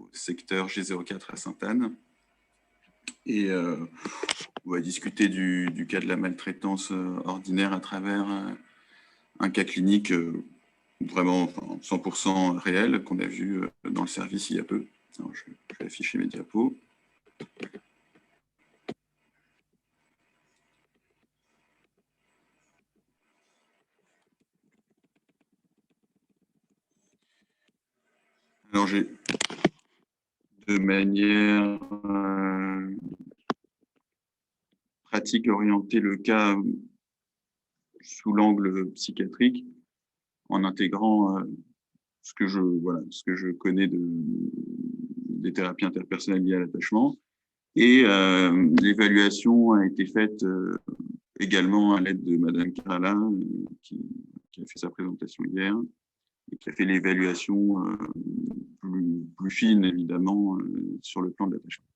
au secteur G04 à Sainte-Anne. Et on va discuter du cas de la maltraitance ordinaire à travers un cas clinique vraiment 100% réel qu'on a vu dans le service il y a peu. Alors, je vais afficher mes diapos. Alors, j'ai de manière pratique orienté le cas sous l'angle psychiatrique en intégrant ce que je connais des thérapies interpersonnelles liées à l'attachement. Et l'évaluation a été faite également à l'aide de Madame Carala, qui a fait sa présentation hier, et qui a fait l'évaluation plus fine, évidemment, sur le plan de l'attachement.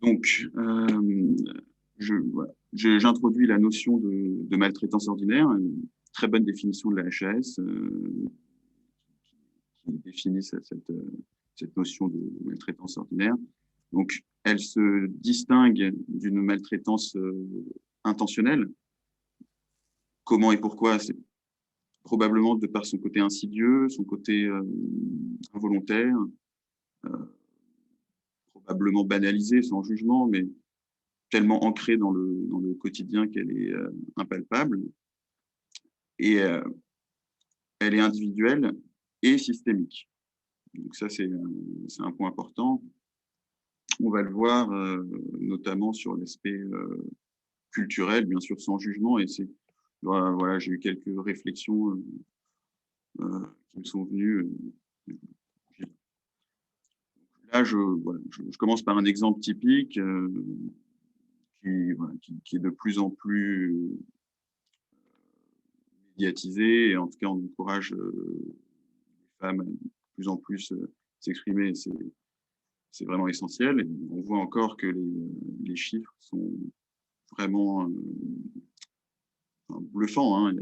Donc, j'introduis la notion de maltraitance ordinaire, une très bonne définition de la HAS qui définit cette notion de maltraitance ordinaire. Donc, elle se distingue d'une maltraitance intentionnelle. Comment et pourquoi? C'est probablement de par son côté insidieux, son côté involontaire, probablement banalisé, sans jugement, mais tellement ancrée dans le quotidien qu'elle est impalpable. Et elle est individuelle et systémique. Donc ça, c'est un point important. On va le voir notamment sur l'aspect culturel, bien sûr, sans jugement. Et voilà, j'ai eu quelques réflexions qui me sont venues. Là, je commence par un exemple typique qui est de plus en plus médiatisé. Et en tout cas, on encourage les femmes à de plus en plus s'exprimer. C'est vraiment essentiel. Et on voit encore que les chiffres sont vraiment bluffants. Hein.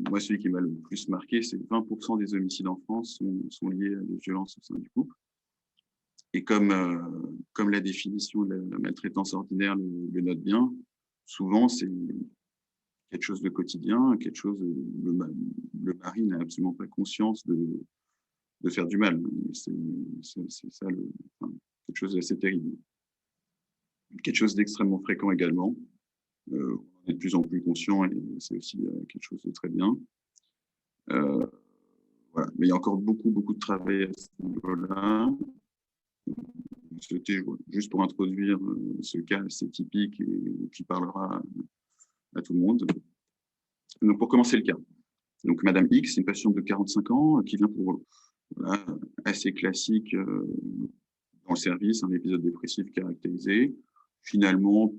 Moi, celui qui m'a le plus marqué, c'est 20% des homicides en France sont liés à des violences au sein du couple. Et comme la définition de la maltraitance ordinaire le note bien, souvent, c'est quelque chose de quotidien, quelque chose, le mari n'a absolument pas conscience de faire du mal. C'est ça, quelque chose d'assez terrible. Quelque chose d'extrêmement fréquent également. On est de plus en plus conscient et c'est aussi quelque chose de très bien. Voilà. Mais il y a encore beaucoup de travail à ce niveau-là. C'était juste pour introduire ce cas assez typique et qui parlera à tout le monde. Donc, pour commencer le cas. Donc, Madame X, une patiente de 45 ans qui vient pour assez classique dans le service, un épisode dépressif caractérisé, finalement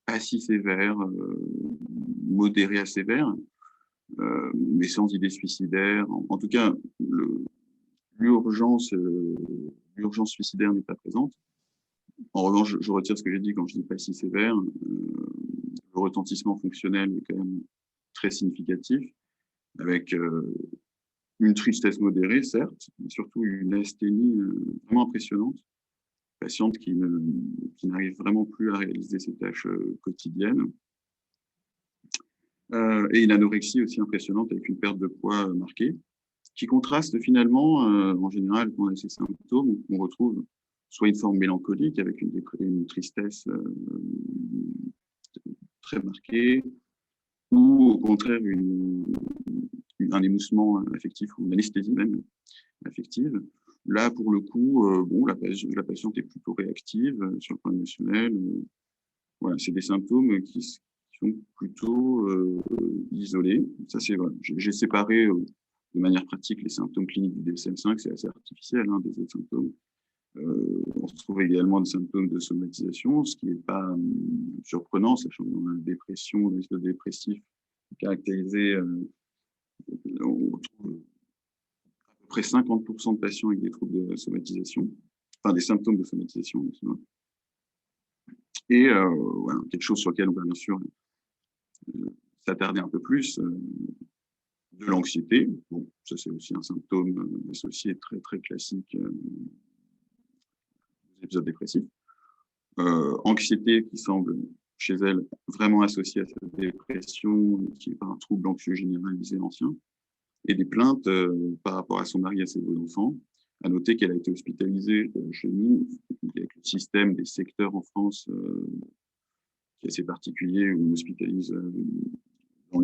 pas si sévère, modéré à sévère, mais sans idée suicidaire. En tout cas, l'urgence suicidaire n'est pas présente. En revanche, je retire ce que j'ai dit quand je dis pas si sévère. Le retentissement fonctionnel est quand même très significatif, avec une tristesse modérée, certes, mais surtout une asthénie vraiment impressionnante. Patiente qui n'arrive vraiment plus à réaliser ses tâches quotidiennes. Et une anorexie aussi impressionnante avec une perte de poids marquée, qui contraste finalement, en général, quand on a ces symptômes, on retrouve soit une forme mélancolique avec une tristesse très marquée, ou au contraire un émoussement affectif ou une anesthésie même affective. Là, pour le coup, la patiente est plutôt réactive sur le plan émotionnel. Voilà, c'est des symptômes qui sont plutôt isolés. Ça, c'est voilà. J'ai séparé de manière pratique les symptômes cliniques du DSM-5, c'est assez artificiel, hein, des autres symptômes. On retrouve également des symptômes de somatisation, ce qui n'est pas surprenant, sachant que dans la dépression, l'épisode dépressif caractérisé, on retrouve à peu près 50% de patients avec des troubles de somatisation, enfin des symptômes de somatisation. Et voilà, quelque chose sur lequel on va bien sûr s'attarder un peu plus, de l'anxiété. Bon, ça c'est aussi un symptôme associé très classique épisodes dépressifs, anxiété qui semble chez elle vraiment associée à sa dépression, qui n'est pas un trouble anxieux généralisé ancien, et des plaintes par rapport à son mari et à ses deux enfants. À noter qu'elle a été hospitalisée chez nous, avec le système des secteurs en France qui est assez particulier, où on hospitalise en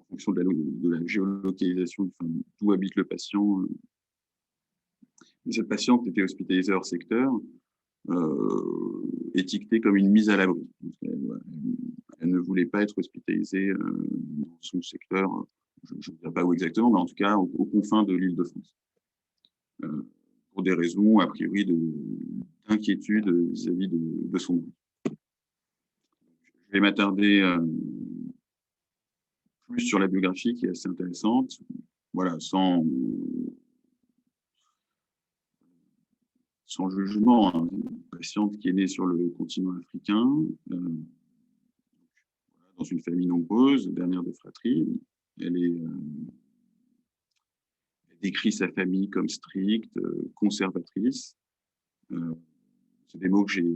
fonction de la géolocalisation, enfin, d'où habite le patient. Cette patiente était hospitalisée hors secteur, étiquetée comme une mise à l'abri. Elle ne voulait pas être hospitalisée dans son secteur, je ne sais pas où exactement, mais en tout cas aux confins de l'Île-de-France, pour des raisons a priori d'inquiétude vis-à-vis de son mari. Je vais m'attarder plus sur la biographie qui est assez intéressante, voilà, sans jugement, hein. Une patiente qui est née sur le continent africain, dans une famille nombreuse, dernière de fratrie. Elle décrit sa famille comme stricte, conservatrice. C'est des mots que j'ai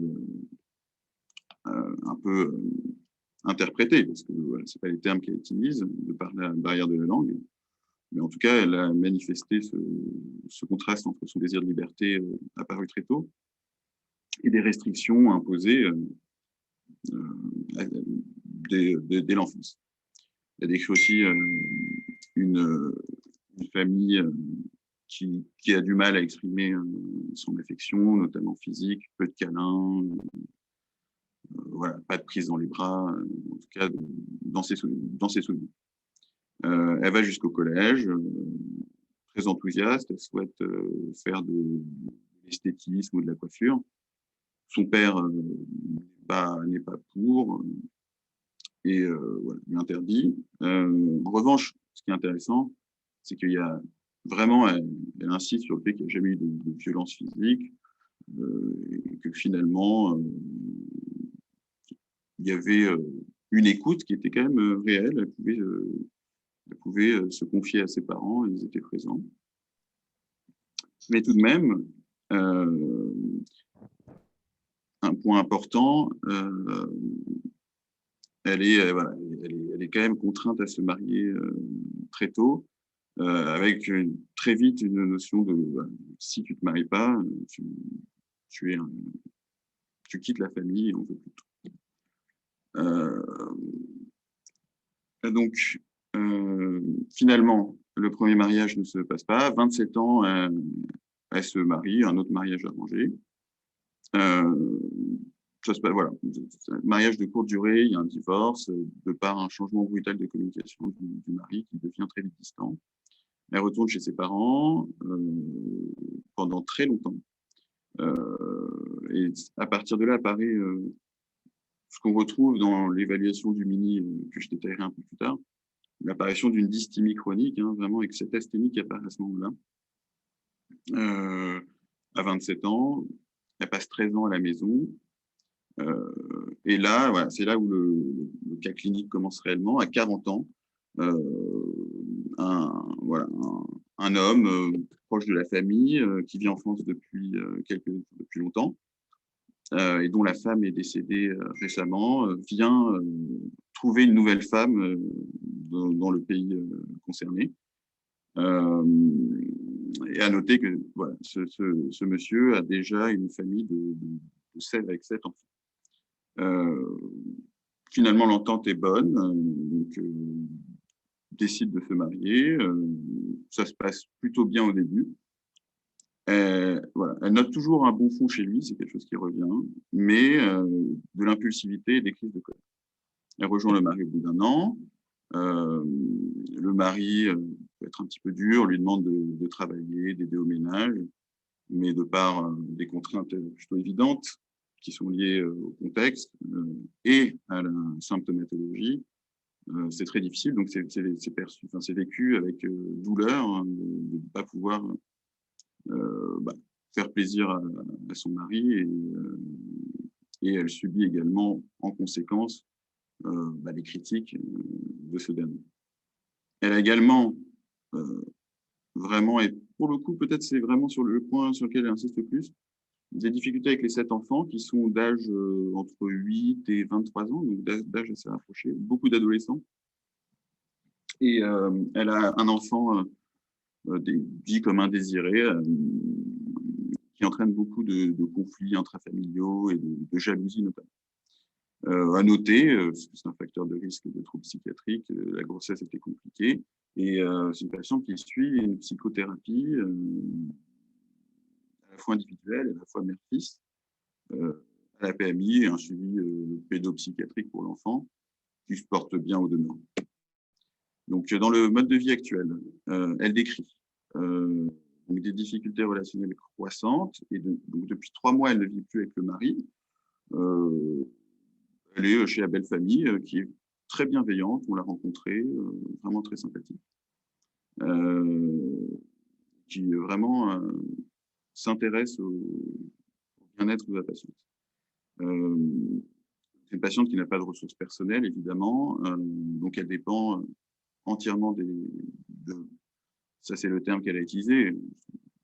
un peu interprétés, parce que voilà, ce pas les termes qu'elle utilise, de par la barrière de la langue. Mais en tout cas, elle a manifesté ce contraste entre son désir de liberté apparu très tôt et des restrictions imposées dès l'enfance. Elle décrit aussi une famille qui a du mal à exprimer son affection, notamment physique, peu de câlins, voilà, pas de prise dans les bras, en tout cas dans ses souvenirs. Elle va jusqu'au collège, très enthousiaste, elle souhaite faire de l'esthétisme ou de la coiffure. Son père n'est pas pour et voilà, lui interdit. En revanche, ce qui est intéressant, c'est qu'il y a vraiment, elle insiste sur le fait qu'il n'y a jamais eu de violence physique, et que finalement, il y avait une écoute qui était quand même réelle. Elle pouvait se confier à ses parents, ils étaient présents. Mais tout de même, un point important, elle est quand même contrainte à se marier très tôt, avec très vite une notion de si tu ne te maries pas, tu quittes la famille et on ne veut plus de toi. Donc, finalement, le premier mariage ne se passe pas. À 27 ans, elle se marie, un autre mariage arrangé. Ça se passe, voilà, un mariage de courte durée, il y a un divorce, de par un changement brutal de communication du mari qui devient très vite distant. Elle retourne chez ses parents pendant très longtemps. Et à partir de là apparaît ce qu'on retrouve dans l'évaluation du Mini, que je détaillerai un peu plus tard, l'apparition d'une dysthymie chronique, hein, vraiment avec cette asthénie qui apparaît à ce moment-là. À 27 ans, elle passe 13 ans à la maison. Et là, voilà, c'est là où le cas clinique commence réellement. À 40 ans, un homme proche de la famille qui vit en France depuis longtemps et dont la femme est décédée récemment, vient trouver une nouvelle femme dans le pays concerné. Et à noter que voilà, ce monsieur a déjà une famille de 7 avec 7 enfants. Finalement, l'entente est bonne, donc décide de se marier. Ça se passe plutôt bien au début. Voilà. Elle note toujours un bon fond chez lui, c'est quelque chose qui revient, mais de l'impulsivité et des crises de colère. Elle rejoint le mari au bout d'un an. Le mari peut être un petit peu dur, lui demande de travailler, d'aider au ménage, mais de par des contraintes plutôt évidentes qui sont liées au contexte et à la symptomatologie, c'est très difficile. Donc, c'est perçu, enfin, c'est vécu avec douleur hein, de ne pas pouvoir faire plaisir à son mari et elle subit également en conséquence les critiques de ce dernier. Elle a également vraiment, et pour le coup, peut-être c'est vraiment sur le point sur lequel elle insiste le plus, des difficultés avec les 7 enfants qui sont d'âge entre 8 et 23 ans, donc d'âge assez rapproché, beaucoup d'adolescents. Et elle a un enfant dit comme indésiré, qui entraîne beaucoup de conflits intrafamiliaux et de jalousie notamment. À noter, parce que c'est un facteur de risque de troubles psychiatriques, la grossesse était compliquée, et c'est une patiente qui suit une psychothérapie à la fois individuelle et à la fois mère-fils, à la PMI, et un suivi pédopsychiatrique pour l'enfant, qui se porte bien au demeurant. Donc, dans le mode de vie actuel, elle décrit donc des difficultés relationnelles croissantes, et donc depuis 3 mois, elle ne vit plus avec le mari. Elle est chez la belle famille, qui est très bienveillante, on l'a rencontrée, vraiment très sympathique, qui vraiment s'intéresse au bien-être de la patiente. C'est une patiente qui n'a pas de ressources personnelles, évidemment, donc elle dépend entièrement ça c'est le terme qu'elle a utilisé,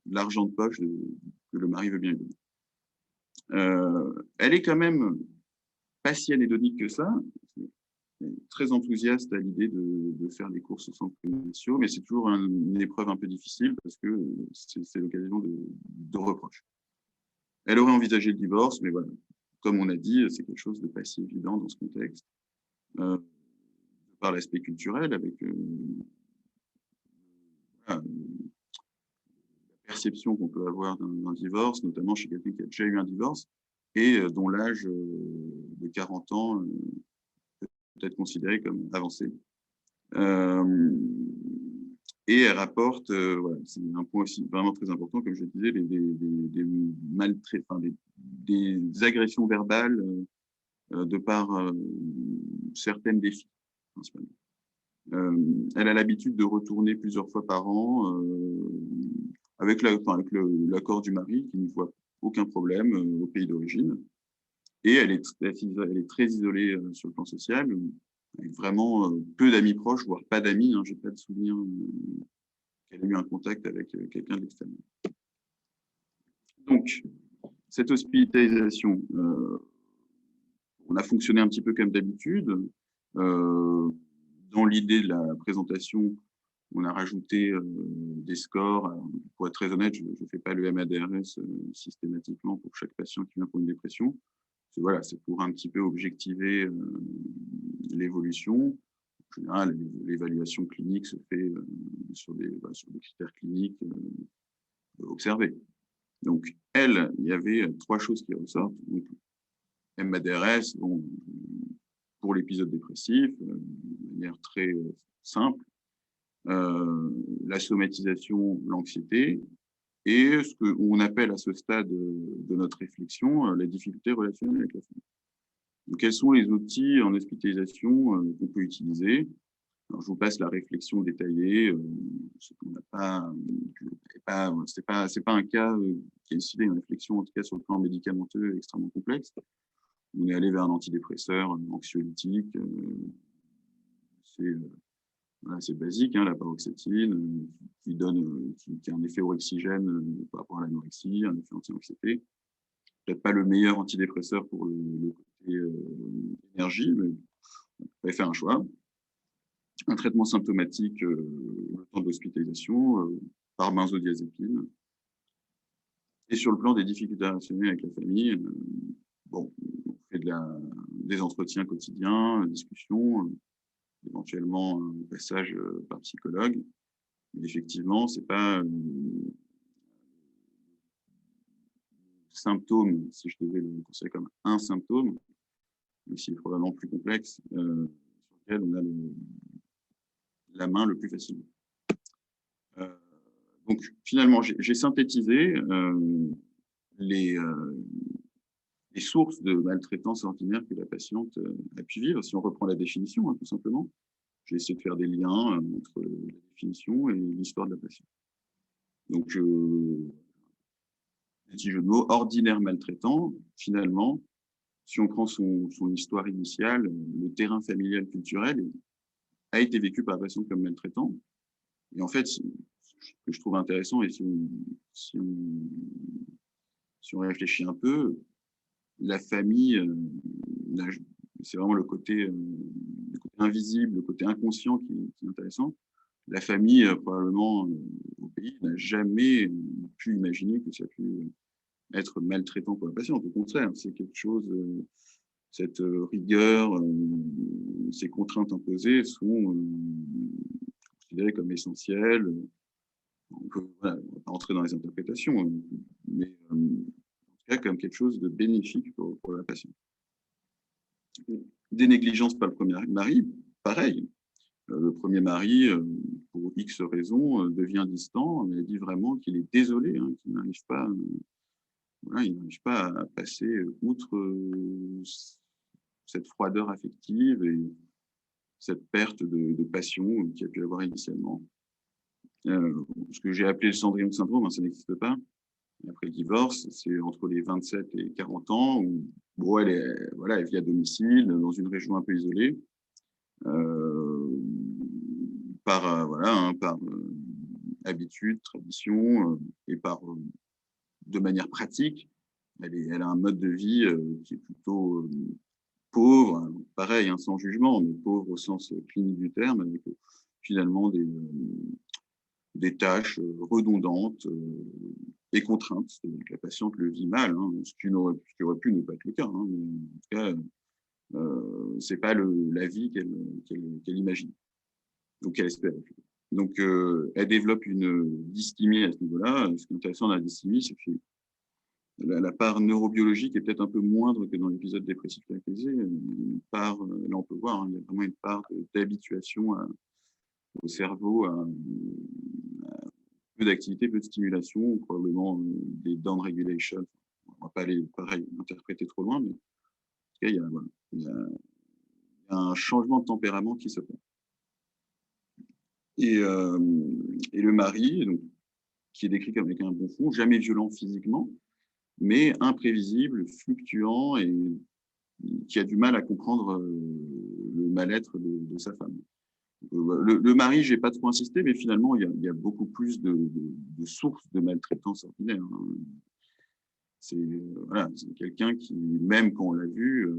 l'argent de poche que le mari veut bien lui donner. Elle est quand même pas si anédonique que ça, très enthousiaste à l'idée de faire des courses aux centres commerciaux, mais c'est toujours une épreuve un peu difficile parce que c'est l'occasion de reproches. Elle aurait envisagé le divorce, mais voilà, comme on a dit, c'est quelque chose de pas si évident dans ce contexte. Par l'aspect culturel, avec la perception qu'on peut avoir d'un divorce, notamment chez quelqu'un qui a déjà eu un divorce, et dont l'âge de 40 ans peut être considéré comme avancé. Et elle rapporte, voilà, c'est un point aussi vraiment très important, comme je disais, des agressions verbales de par certaines des filles, principalement. Elle a l'habitude de retourner plusieurs fois par an avec l'accord du mari, qui ne voit aucun problème au pays d'origine. Et elle est très isolée sur le plan social, avec vraiment peu d'amis proches, voire pas d'amis. Je n'ai pas de souvenir qu'elle ait eu un contact avec quelqu'un de l'extérieur. Donc, cette hospitalisation, on a fonctionné un petit peu comme d'habitude. Dans l'idée de la présentation, on a rajouté des scores. Alors, pour être très honnête, je ne fais pas le MADRS systématiquement pour chaque patient qui vient pour une dépression. Voilà, c'est pour un petit peu objectiver l'évolution. En général, l'évaluation clinique se fait sur des critères cliniques observés. Donc, il y avait 3 choses qui ressortent. Donc, MADRS, bon, pour l'épisode dépressif, de manière très simple, la somatisation, l'anxiété, et ce qu'on appelle à ce stade de notre réflexion, la difficulté relationnelle avec la famille. Donc, quels sont les outils en hospitalisation qu'on peut utiliser? Alors, je vous passe la réflexion détaillée. C'est pas un cas qui a décidé une réflexion, en tout cas sur le plan médicamenteux, extrêmement complexe. On est allé vers un antidépresseur anxiolytique. C'est basique, la paroxétine, qui a un effet orexigène par rapport à l'anorexie, un effet anti-anxiété. Peut-être pas le meilleur antidépresseur pour le côté énergie, mais on va faire un choix. Un traitement symptomatique le temps de l'hospitalisation par benzodiazépine. Et sur le plan des difficultés relationnelles avec la famille, on fait des entretiens quotidiens, discussions, éventuellement un passage par psychologue. Mais effectivement, c'est pas symptôme, si je devais le considérer comme un symptôme, mais c'est probablement plus complexe, sur lequel on a la main le plus facilement. Donc, finalement, j'ai synthétisé les sources de maltraitance ordinaire que la patiente a pu vivre. Si on reprend la définition, tout simplement, j'ai essayé de faire des liens entre la définition et l'histoire de la patiente. Donc, petit jeu de mots, ordinaire maltraitant, finalement, si on prend son histoire initiale, le terrain familial culturel a été vécu par la patiente comme maltraitant. Et en fait, ce que je trouve intéressant, et si si on réfléchit un peu, la famille, c'est vraiment le côté invisible, le côté inconscient qui est intéressant. La famille, probablement, au pays, n'a jamais pu imaginer que ça pu être maltraitant pour la patiente. Au contraire, c'est quelque chose, cette rigueur, ces contraintes imposées sont considérées comme essentielles. On peut, voilà, on va pas entrer dans les interprétations, mais en tout cas comme quelque chose de bénéfique pour la patiente. Des négligences par le premier mari, pareil. Le premier mari, pour X raisons, devient distant. Elle dit vraiment qu'il est désolé, hein, qu'il n'arrive pas, voilà, il n'arrive pas à passer outre cette froideur affective et cette perte de passion qu'il a pu avoir initialement. Ce que j'ai appelé le Cendrillon syndrome, hein, ça n'existe pas. Après le divorce, c'est entre les 27 et 40 ans où bon, voilà, elle vit à domicile, dans une région un peu isolée, voilà, hein, par habitude, tradition, et de manière pratique. Elle a un mode de vie qui est plutôt pauvre, hein, pareil, hein, sans jugement, mais pauvre au sens clinique du terme, avec finalement des tâches redondantes et contraintes. C'est-à-dire que la patiente le vit mal, hein, ce qui aurait pu ne pas être le cas. Hein, mais en tout cas, c'est pas la vie qu'elle imagine, donc qu'elle espère. Donc, elle développe une dysthymie à ce niveau-là. Ce qui est intéressant dans la dysthymie, c'est que la part neurobiologique est peut-être un peu moindre que dans l'épisode dépressif caractérisé. Là, on peut voir, hein, il y a vraiment une part d'habituation au cerveau, à peu d'activité, peu de stimulation, probablement des down regulation. On ne va pas aller, pareil, interpréter trop loin, mais en tout cas, il y a un changement de tempérament qui se fait. Et le mari, donc, qui est décrit comme avec un bon fond, jamais violent physiquement, mais imprévisible, fluctuant et qui a du mal à comprendre le mal-être de sa femme. Le mari, je n'ai pas trop insisté, mais finalement, il y a beaucoup plus de sources de maltraitance ordinaire. Hein. C'est voilà, quelqu'un qui, même quand on l'a vu,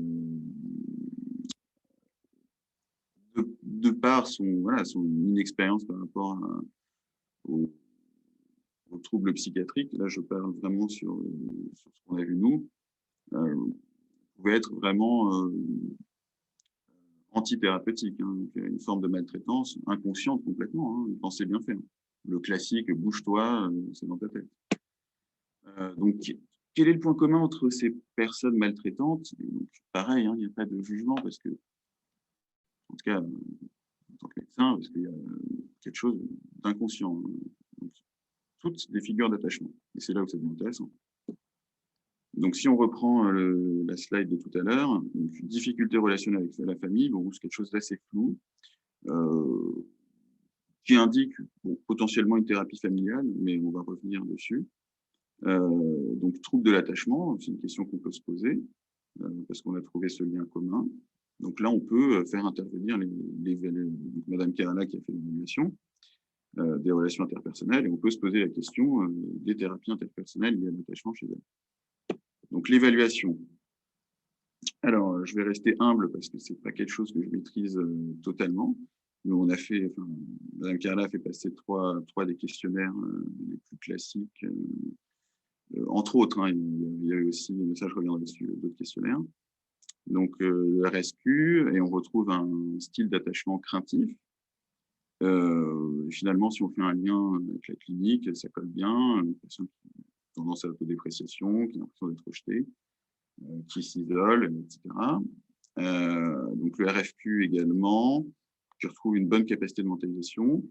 de par son inexpérience par rapport aux troubles psychiatriques, là je parle vraiment sur ce qu'on a vu nous, pouvait être vraiment antithérapeutique, hein, donc une forme de maltraitance inconsciente complètement, hein, pensez bien fait. Le classique, bouge-toi, c'est dans ta tête. Donc, quel est le point commun entre ces personnes maltraitantes? Donc, pareil, hein, il n'y a pas de jugement parce que, en tout cas, en tant que médecin, parce qu'il y a quelque chose d'inconscient. Donc, toutes des figures d'attachement. Et c'est là où ça devient intéressant. Donc, si on reprend la slide de tout à l'heure, difficulté relationnelle avec la famille, bon, c'est quelque chose d'assez flou, qui indique potentiellement une thérapie familiale, mais on va revenir dessus. Donc, trouble de l'attachement, c'est une question qu'on peut se poser, parce qu'on a trouvé ce lien commun. Donc là, on peut faire intervenir Madame Kerala qui a fait l'évaluation des relations interpersonnelles, et on peut se poser la question des thérapies interpersonnelles liées à l'attachement chez elle. Donc l'évaluation. Alors, je vais rester humble parce que c'est pas quelque chose que je maîtrise totalement. Nous, on a fait, enfin, Madame Kerala a fait passer trois des questionnaires les plus classiques. Entre autres, hein, il y a eu aussi, mais ça je reviendrai dessus, d'autres questionnaires. Donc le RSQ, et on retrouve un style d'attachement craintif. Finalement, si on fait un lien avec la clinique, ça colle bien. Une personne qui a tendance à l'autodépréciation, qui a l'impression d'être rejetée, qui s'isole, etc. Donc le RFQ également, qui retrouve une bonne capacité de mentalisation.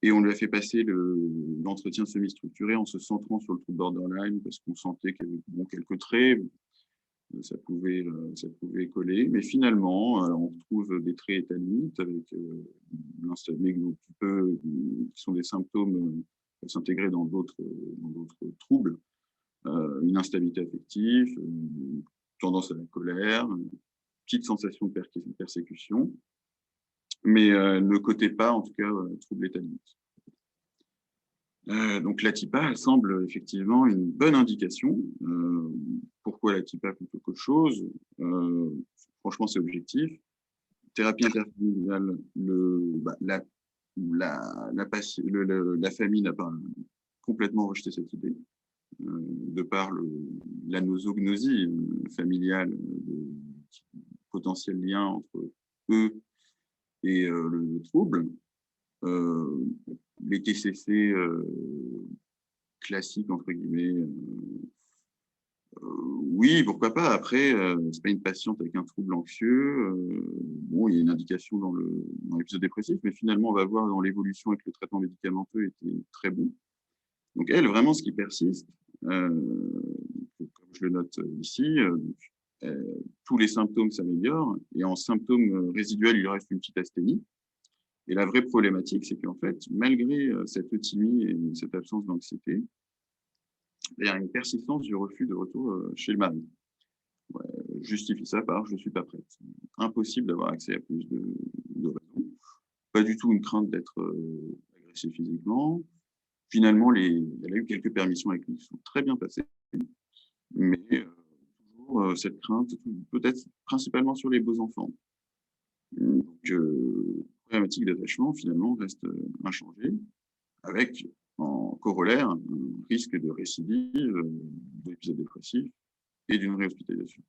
Et on lui a fait passer l'entretien semi-structuré en se centrant sur le trouble borderline parce qu'on sentait qu'il y avait quelques traits, ça pouvait coller. Mais finalement, on retrouve des traits étalinites avec qui sont des symptômes qui peuvent s'intégrer dans d'autres troubles. Une instabilité affective, une tendance à la colère, une petite sensation de persécution. Mais ne cotait pas, en tout cas, trouble étalinique. Donc l'ATIPA semble effectivement une bonne indication. Pourquoi l'ATIPA plutôt qu'autre chose? Franchement, c'est objectif. Thérapie interfamiliale, la famille n'a pas complètement rejeté cette idée, de par la nosognosie familiale, potentiel lien entre eux et le trouble. Les TCC classiques, entre guillemets, oui, pourquoi pas. Après, c'est pas une patiente avec un trouble anxieux. Bon, il y a une indication dans l'épisode dépressif, mais finalement, on va voir dans l'évolution avec le traitement médicamenteux était très bon. Donc, elle, vraiment, ce qui persiste, comme je le note ici, tous les symptômes s'améliorent et en symptômes résiduels, il reste une petite asthénie. Et la vraie problématique, c'est qu'en fait, malgré cette euthymie et cette absence d'anxiété, il y a une persistance du refus de retour chez le mari. Ouais, justifie ça par « je ne suis pas prête ». Impossible d'avoir accès à plus de raisons. Pas du tout une crainte d'être agressé physiquement. Finalement, elle a eu quelques permissions avec lui qui sont très bien passées, mais toujours cette crainte, peut-être principalement sur les beaux enfants. Donc, la problématique d'attachement, finalement, reste inchangée, avec en corollaire un risque de récidive, d'épisode dépressif et d'une réhospitalisation,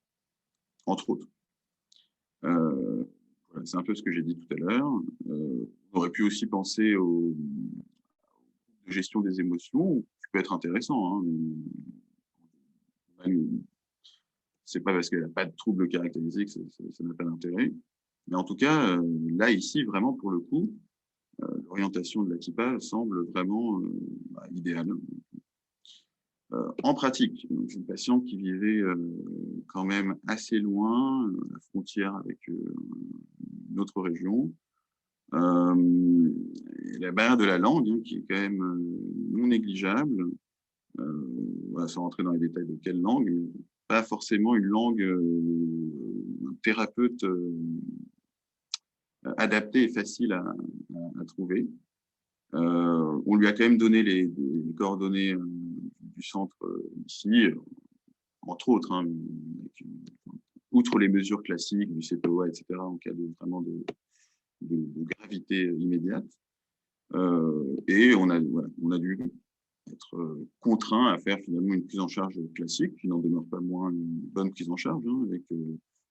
entre autres. Voilà, c'est un peu ce que j'ai dit tout à l'heure. On aurait pu aussi penser aux gestion des émotions, qui peut être intéressant. Hein. C'est pas parce qu'elle n'a pas de trouble caractérisé que ça n'a pas d'intérêt. Mais en tout cas, là, ici, vraiment, pour le coup, l'orientation de l'ATIPA semble vraiment idéale. En pratique, c'est une patiente qui vivait quand même assez loin, à la frontière avec une autre région. La barrière de la langue, hein, qui est quand même non négligeable, voilà, sans rentrer dans les détails de quelle langue, mais pas forcément une langue, un thérapeute adapté et facile à trouver. On lui a quand même donné les coordonnées du centre ici, entre autres, hein, outre les mesures classiques du CPOA, etc., en cas vraiment de gravité immédiate. Et on a dû être contraint à faire finalement une prise en charge classique, qui n'en demeure pas moins une bonne prise en charge, hein, avec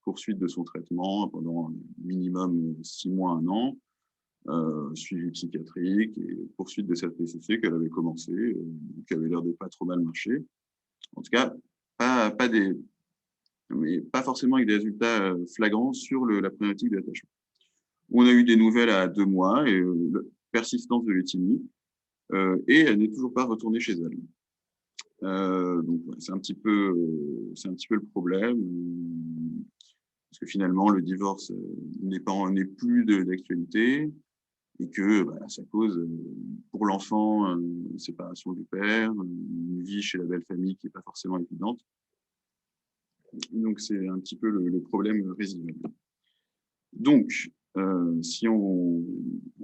poursuite de son traitement pendant minimum 6 mois, 1 an, suivi psychiatrique et poursuite de cette PCC qu'elle avait commencé, qui avait l'air de pas trop mal marcher. En tout cas, mais pas forcément avec des résultats flagrants sur la problématique de l'attachement. On a eu des nouvelles à 2 mois et persistance de l'euthymie, et elle n'est toujours pas retournée chez elle. Donc, ouais, c'est un petit peu le problème, parce que finalement, le divorce n'est plus d'actualité et que ça cause pour l'enfant une séparation du père, une vie chez la belle famille qui n'est pas forcément évidente. Donc, c'est un petit peu le problème résiduel. Donc, si en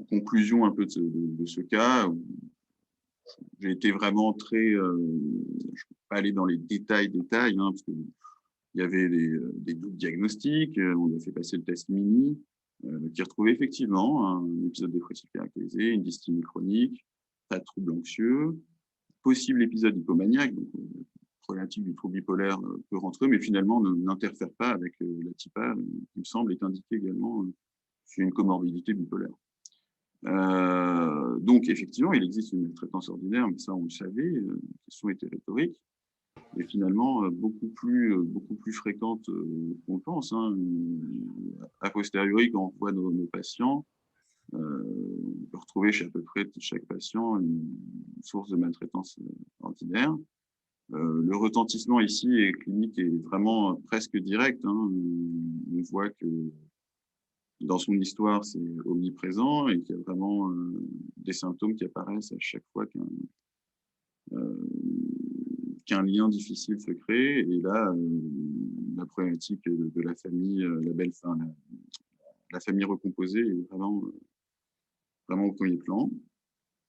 conclusion un peu de ce cas, j'ai été vraiment très, je ne vais pas aller dans les détails, hein, parce qu'il y avait des doutes diagnostiques, on a fait passer le test mini, qui retrouvait effectivement un épisode dépressif caractérisé, une dysthymie chronique, pas de trouble anxieux, possible épisode hypomaniaque, donc problématique du trouble bipolaire peut rentrer, mais finalement n'interfère pas avec l'ATIPA, qui me semble est indiqué également sur une comorbidité bipolaire. Donc, effectivement, il existe une maltraitance ordinaire, mais ça, on le savait, la question était rhétorique, et finalement, beaucoup plus fréquente qu'on le pense. Hein. A posteriori, quand on voit nos patients, on peut retrouver chez à peu près chaque patient une source de maltraitance ordinaire. Le retentissement ici est clinique est vraiment presque direct. Hein. On voit que dans son histoire, c'est omniprésent et qu'il y a vraiment des symptômes qui apparaissent à chaque fois qu'un lien difficile se crée. Et là, la problématique de la famille, la famille recomposée est vraiment au premier plan.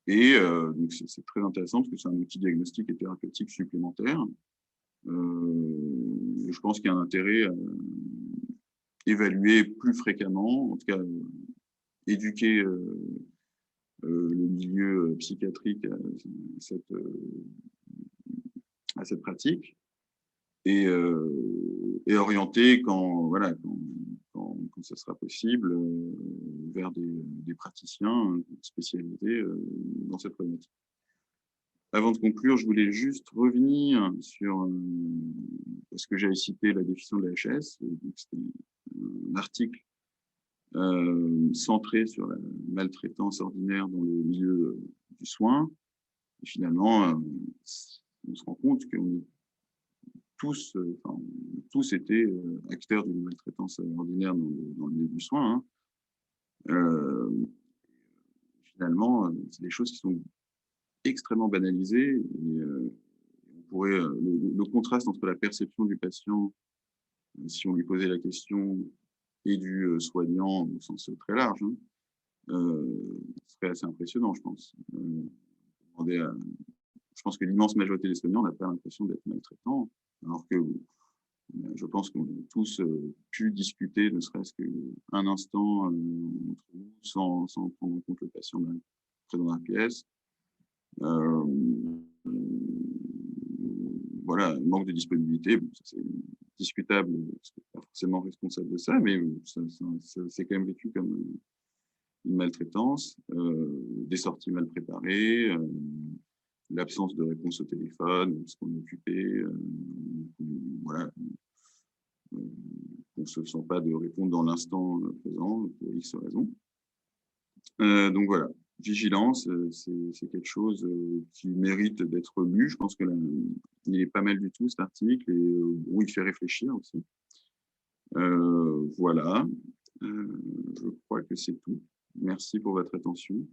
Et donc c'est très intéressant parce que c'est un outil diagnostique et thérapeutique supplémentaire. Je pense qu'il y a un intérêt à évaluer plus fréquemment, en tout cas éduquer le milieu psychiatrique à cette pratique et orienter voilà, quand ça sera possible vers des praticiens spécialisés dans cette problématique. Avant de conclure, je voulais juste revenir sur, parce que j'avais cité la définition de la HS, c'était un article centré sur la maltraitance ordinaire dans le milieu du soin. Et finalement, on se rend compte qu'on est tous été acteurs d'une maltraitance ordinaire dans le milieu du soin. Hein. Finalement, c'est des choses qui sont extrêmement banalisées. Et, on pourrait, le contraste entre la perception du patient, si on lui posait la question, et du soignant au sens très large, hein, serait assez impressionnant, je pense. Je pense que l'immense majorité des soignants n'a pas l'impression d'être maltraitants, alors que je pense qu'on a tous pu discuter, ne serait-ce qu'un instant entre nous, sans prendre en compte le patient présent dans la pièce. Voilà, manque de disponibilité, bon, c'est discutable, parce qu'on n'est pas forcément responsable de ça, mais c'est quand même vécu comme une maltraitance, des sorties mal préparées, l'absence de réponse au téléphone, parce qu'on est occupé, voilà, on ne se sent pas de répondre dans l'instant présent pour X raisons. Donc voilà, vigilance, c'est quelque chose qui mérite d'être lu. Je pense que il est pas mal du tout cet article et où il fait réfléchir aussi. Voilà, je crois que c'est tout. Merci pour votre attention.